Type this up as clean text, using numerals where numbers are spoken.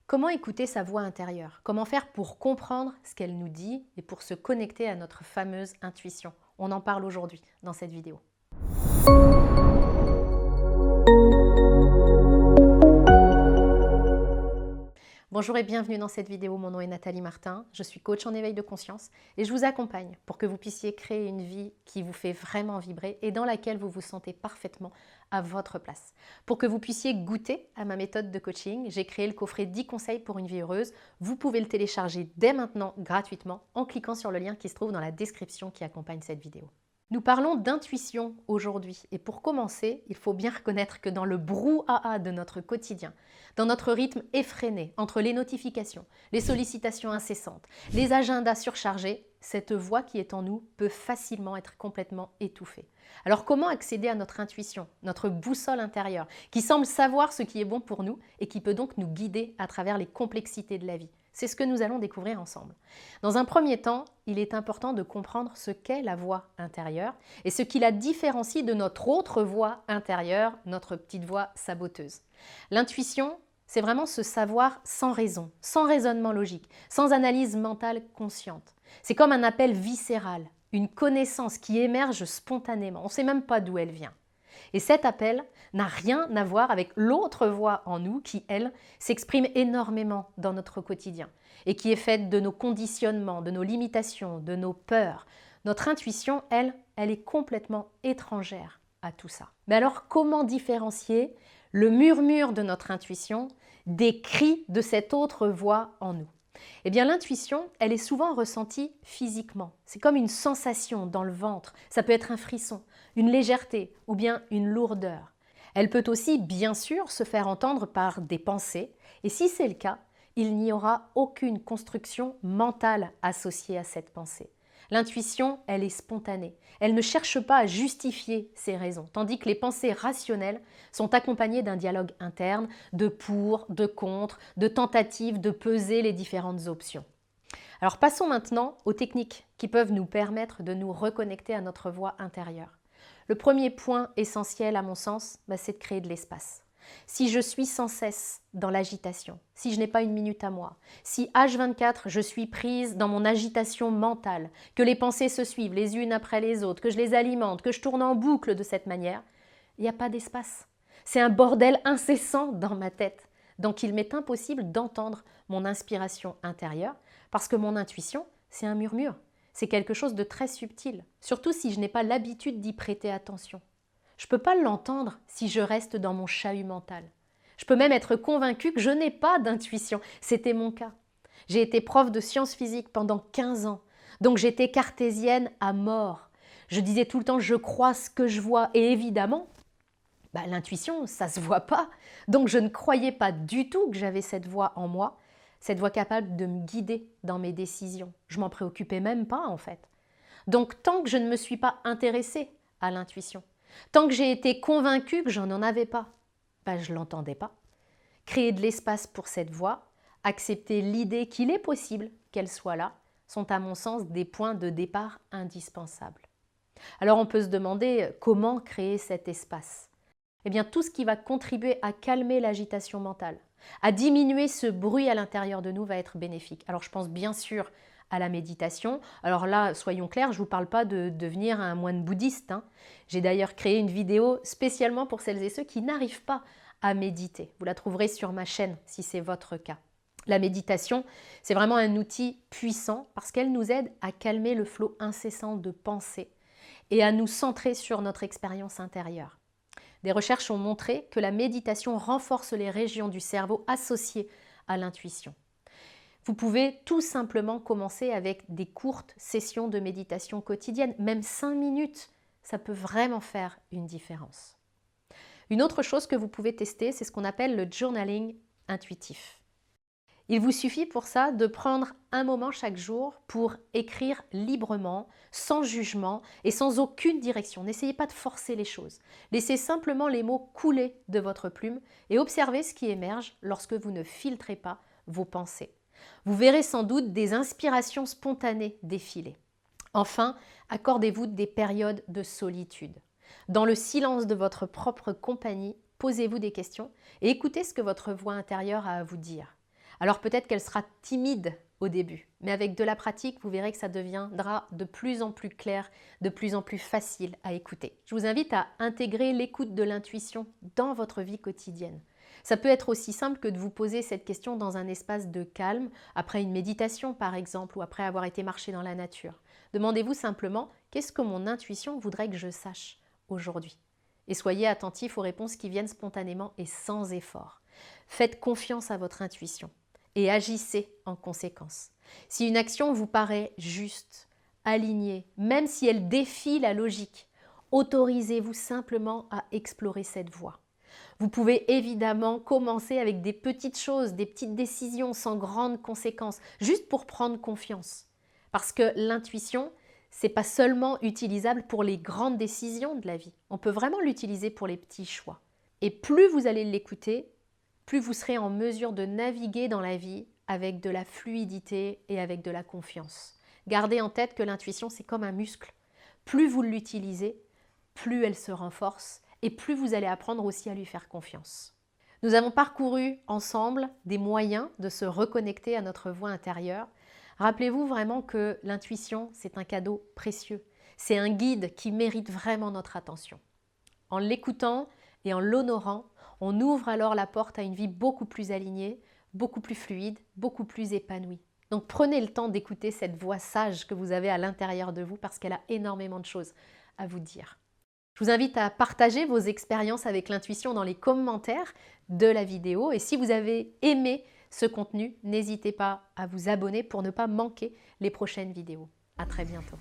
Comment écouter sa voix intérieure? Comment faire pour comprendre ce qu'elle nous dit et pour se connecter à notre fameuse intuition? On en parle aujourd'hui dans cette vidéo. Bonjour et bienvenue dans cette vidéo, mon nom est Nathalie Martin, je suis coach en éveil de conscience et je vous accompagne pour que vous puissiez créer une vie qui vous fait vraiment vibrer et dans laquelle vous vous sentez parfaitement à votre place. Pour que vous puissiez goûter à ma méthode de coaching, j'ai créé le coffret 10 conseils pour une vie heureuse. Vous pouvez le télécharger dès maintenant gratuitement en cliquant sur le lien qui se trouve dans la description qui accompagne cette vidéo. Nous parlons d'intuition aujourd'hui et pour commencer, il faut bien reconnaître que dans le brouhaha de notre quotidien, dans notre rythme effréné, entre les notifications, les sollicitations incessantes, les agendas surchargés, cette voix qui est en nous peut facilement être complètement étouffée. Alors comment accéder à notre intuition, notre boussole intérieure, qui semble savoir ce qui est bon pour nous et qui peut donc nous guider à travers les complexités de la vie? C'est ce que nous allons découvrir ensemble. Dans un premier temps, il est important de comprendre ce qu'est la voix intérieure et ce qui la différencie de notre autre voix intérieure, notre petite voix saboteuse. L'intuition, c'est vraiment ce savoir sans raison, sans raisonnement logique, sans analyse mentale consciente. C'est comme un appel viscéral, une connaissance qui émerge spontanément. On ne sait même pas d'où elle vient. Et cet appel n'a rien à voir avec l'autre voix en nous qui, elle, s'exprime énormément dans notre quotidien et qui est faite de nos conditionnements, de nos limitations, de nos peurs. Notre intuition, elle est complètement étrangère à tout ça. Mais alors, comment différencier le murmure de notre intuition des cris de cette autre voix en nous? Eh bien, l'intuition, elle est souvent ressentie physiquement. C'est comme une sensation dans le ventre. Ça peut être un frisson, une légèreté ou bien une lourdeur. Elle peut aussi, bien sûr, se faire entendre par des pensées. Et si c'est le cas, il n'y aura aucune construction mentale associée à cette pensée. L'intuition, elle est spontanée. Elle ne cherche pas à justifier ses raisons, tandis que les pensées rationnelles sont accompagnées d'un dialogue interne, de pour, de contre, de tentatives de peser les différentes options. Alors passons maintenant aux techniques qui peuvent nous permettre de nous reconnecter à notre voix intérieure. Le premier point essentiel à mon sens, c'est de créer de l'espace. Si je suis sans cesse dans l'agitation, si je n'ai pas une minute à moi, si H24 je suis prise dans mon agitation mentale, que les pensées se suivent les unes après les autres, que je les alimente, que je tourne en boucle de cette manière, il n'y a pas d'espace. C'est un bordel incessant dans ma tête. Donc il m'est impossible d'entendre mon inspiration intérieure parce que mon intuition, c'est un murmure. C'est quelque chose de très subtil, surtout si je n'ai pas l'habitude d'y prêter attention. Je ne peux pas l'entendre si je reste dans mon chahut mental. Je peux même être convaincue que je n'ai pas d'intuition. C'était mon cas. J'ai été prof de sciences physiques pendant 15 ans, donc j'étais cartésienne à mort. Je disais tout le temps « je crois ce que je vois » et évidemment, l'intuition, ça ne se voit pas. Donc je ne croyais pas du tout que j'avais cette voix en moi, cette voix capable de me guider dans mes décisions. Je m'en préoccupais même pas en fait. Donc tant que je ne me suis pas intéressée à l'intuition, tant que j'ai été convaincue que j'en avais pas, je ne l'entendais pas. Créer de l'espace pour cette voix, accepter l'idée qu'il est possible qu'elle soit là, sont à mon sens des points de départ indispensables. Alors on peut se demander comment créer cet espace. Eh bien tout ce qui va contribuer à calmer l'agitation mentale, à diminuer ce bruit à l'intérieur de nous va être bénéfique. Alors je pense bien sûr à la méditation. Alors là, soyons clairs, je ne vous parle pas de devenir un moine bouddhiste. J'ai d'ailleurs créé une vidéo spécialement pour celles et ceux qui n'arrivent pas à méditer. Vous la trouverez sur ma chaîne si c'est votre cas. La méditation, c'est vraiment un outil puissant parce qu'elle nous aide à calmer le flot incessant de pensées et à nous centrer sur notre expérience intérieure. Des recherches ont montré que la méditation renforce les régions du cerveau associées à l'intuition. Vous pouvez tout simplement commencer avec des courtes sessions de méditation quotidienne, même 5 minutes, ça peut vraiment faire une différence. Une autre chose que vous pouvez tester, c'est ce qu'on appelle le journaling intuitif. Il vous suffit pour ça de prendre un moment chaque jour pour écrire librement, sans jugement et sans aucune direction. N'essayez pas de forcer les choses. Laissez simplement les mots couler de votre plume et observez ce qui émerge lorsque vous ne filtrez pas vos pensées. Vous verrez sans doute des inspirations spontanées défiler. Enfin, accordez-vous des périodes de solitude. Dans le silence de votre propre compagnie, posez-vous des questions et écoutez ce que votre voix intérieure a à vous dire. Alors peut-être qu'elle sera timide au début, mais avec de la pratique, vous verrez que ça deviendra de plus en plus clair, de plus en plus facile à écouter. Je vous invite à intégrer l'écoute de l'intuition dans votre vie quotidienne. Ça peut être aussi simple que de vous poser cette question dans un espace de calme, après une méditation par exemple, ou après avoir été marcher dans la nature. Demandez-vous simplement, qu'est-ce que mon intuition voudrait que je sache aujourd'hui? Et soyez attentif aux réponses qui viennent spontanément et sans effort. Faites confiance à votre intuition et agissez en conséquence. Si une action vous paraît juste, alignée, même si elle défie la logique, autorisez-vous simplement à explorer cette voie. Vous pouvez évidemment commencer avec des petites choses, des petites décisions sans grandes conséquences, juste pour prendre confiance. Parce que l'intuition, c'est pas seulement utilisable pour les grandes décisions de la vie. On peut vraiment l'utiliser pour les petits choix. Et plus vous allez l'écouter, plus vous serez en mesure de naviguer dans la vie avec de la fluidité et avec de la confiance. Gardez en tête que l'intuition, c'est comme un muscle. Plus vous l'utilisez, plus elle se renforce et plus vous allez apprendre aussi à lui faire confiance. Nous avons parcouru ensemble des moyens de se reconnecter à notre voix intérieure. Rappelez-vous vraiment que l'intuition, c'est un cadeau précieux. C'est un guide qui mérite vraiment notre attention. En l'écoutant et en l'honorant, on ouvre alors la porte à une vie beaucoup plus alignée, beaucoup plus fluide, beaucoup plus épanouie. Donc prenez le temps d'écouter cette voix sage que vous avez à l'intérieur de vous parce qu'elle a énormément de choses à vous dire. Je vous invite à partager vos expériences avec l'intuition dans les commentaires de la vidéo. Et si vous avez aimé ce contenu, n'hésitez pas à vous abonner pour ne pas manquer les prochaines vidéos. À très bientôt.